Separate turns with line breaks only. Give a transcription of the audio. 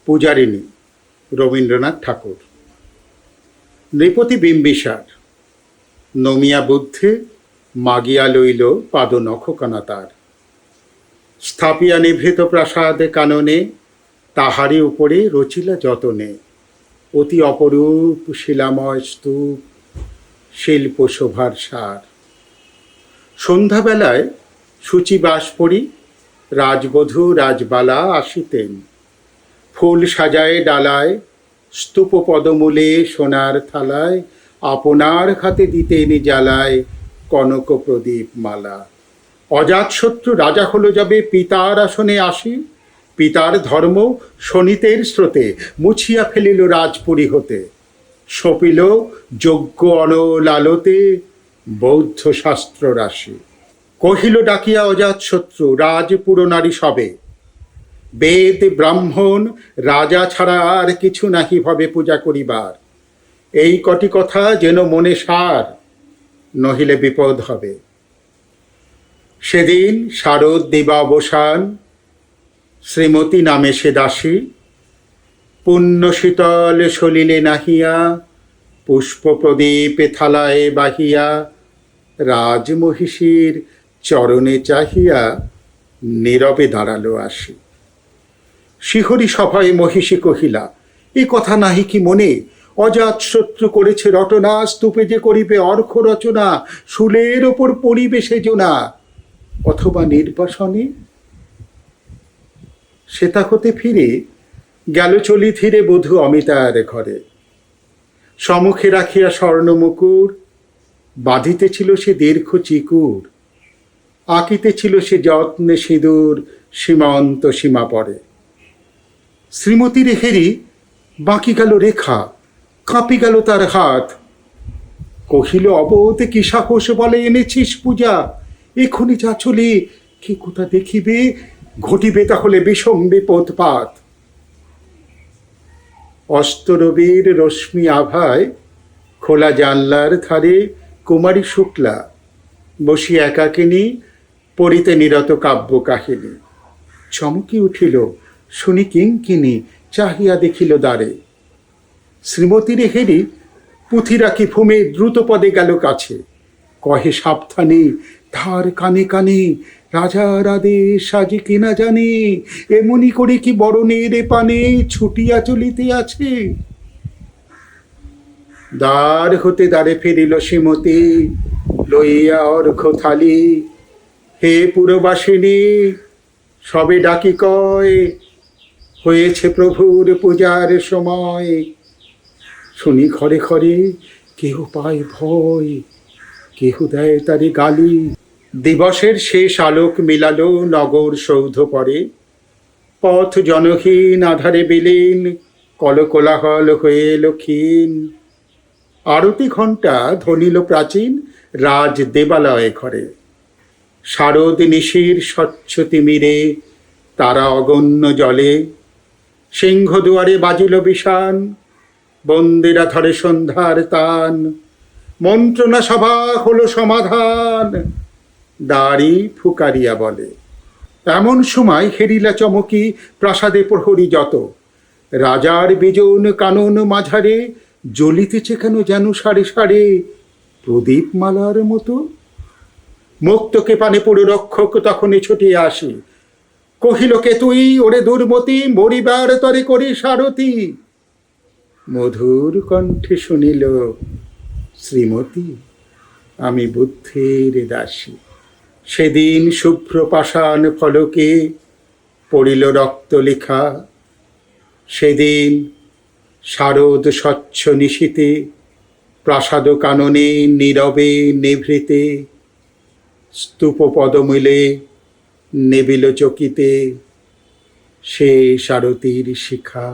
পূজারিণী রবীন্দ্রনাথ ঠাকুর। নৃপতি বিম্বিসার নমিয়া বুদ্ধে মাগিয়া লইল পাদ নখকণা তার। স্থাপিয়া নিভৃত প্রাসাদ কাননে তাহারি উপরে রচিলা যতনে। অতি অপরূপ শিলাময় স্তূপ শিল্প শোভার সার। সন্ধ্যাবেলায় সূচিবাস পড়ি রাজবধূ রাজবালা আসিতেন। ফুল সাজায় ডালায় স্তূপ পদমূলে সোনার থালায় আপনার হাতে দিতেন জ্বালায় কনক প্রদীপ মালা। অজাতশত্রু রাজা হলো যাবে পিতার আসনে আসি। পিতার ধর্ম শোণিতের স্রোতে মুছিয়া ফেলিল রাজপুরী হতে। সপিল যজ্ঞ অনল আলোতে বৌদ্ধ শাস্ত্র রাশি। কহিল ডাকিয়া অজাতশত্রু রাজপুর নারী সবে। বেদ ব্রাহ্মণ রাজা ছাড়া আর কিছু নাহি ভবে পূজা করিবার। এই কটি কথা যেন মনে সার, নহিলে বিপদ হবে। সেদিন শারদ দিবাবসান শ্রীমতী নামে সে দাসী। পুণ্য শীতল সলিলে নাহিয়া পুষ্প প্রদীপে থালায় বাহিয়া রাজমহিষীর চরণে চাহিয়া নীরবে দাঁড়ালো আসি। শিহরি সভায় মহিষী কহিলা, এ কথা নাহি কি মনে? অজাতশত্রু করেছে রটনা, স্তূপে যে করিবে অর্ঘ রচনা, শুলের ওপর পড়িবে সেজনা, অথবা নির্বাসনে। সেতা হতে ফিরে গেল চলি ধীরে বধূ অমিতার ঘরে। সম্মুখে রাখিয়া স্বর্ণ মুকুর বাঁধিতেছিল সে দীর্ঘ চিকুর। আঁকিতেছিল সে যত্নে সিঁদুর সীমান্ত সীমা পরে। শ্রীমতীর হেরি বাঁকি গেল রেখা, কাঁপি গেল তার হাত। কহিল, অবোধ কি সাহস বলে এনেছিস পূজা? এখনই যা চলে, কে কোথা দেখিবে, ঘটিবে তাহলে বিষম বিপদপাত। অস্তরবীর রশ্মি আভায় খোলা জানলার ধারে কুমারী শুক্লা বসি একাকিনী পড়িতে নিরত কাব্য কাহিনী। চমকি উঠিল শুনি কিঙ্কিনী, চাহিয়া দেখিল দ্বারে। শ্রীমতীর হেরি পুঁথি রাখি ভূমে দ্রুত পদে গেল কাছে। কহে সাবধানে, ধার কানে কানে, রাজার আদেশ সাজি কিনা জানে, এমনি করে কি বরণের পানে ছুটিয়া চলিতে আছে। দ্বার হতে দ্বারে ফিরিল শ্রীমতী লইয়া অর্ঘ থালি। হে পুরবাসিনী, সবে ডাকি কয়, হয়েছে প্রভুর পূজার সময়। শুনি ঘরে ঘরে কেহ পায় ভয়, কেহ দেয় তারে গালি। দিবসের শেষ আলোক মিলালো নগর সৌধ পরে। পথ জনহীন আধারে বিলীন, কলকোলাহল হয়ে এলো ক্ষীণ। আরতি ঘণ্টা ধ্বনিল প্রাচীন রাজ দেবালয় ঘরে। শারদ নিশির স্বচ্ছ তিমিরে তারা অগণ্য জলে। সিংহ দুয়ারে বাজিল বিষান, বন্দিরা ধরে সন্ধ্যার তান। মন্ত্রণা সভা হলো সমাধান, দাড়ি ফুকারিয়া বলে। এমন সময় হেরিলা চমকি প্রাসাদে প্রহরী যত। রাজার বিজন কানন মাঝারে জ্বলিতেছে কেন যেন সারে সারে প্রদীপ মালার মতো। মুক্তকে পানে পুরো রক্ষক তখনই ছুটিয়া আসি। কহিল, কে তুই ওরে দুর্মতি, মরিবার তরে করি সারথি। মধুর কণ্ঠে শুনিল, শ্রীমতী আমি বুদ্ধের দাসী। সেদিন শুভ্র পাষাণ ফলকে পড়িল রক্ত লেখা। সেদিন শারদ স্বচ্ছ নিশীতে প্রাসাদ কাননে নীরবে নিভৃতে স্তূপ পদমূলে নেবিল চকিতে সে সারথীর শিখা।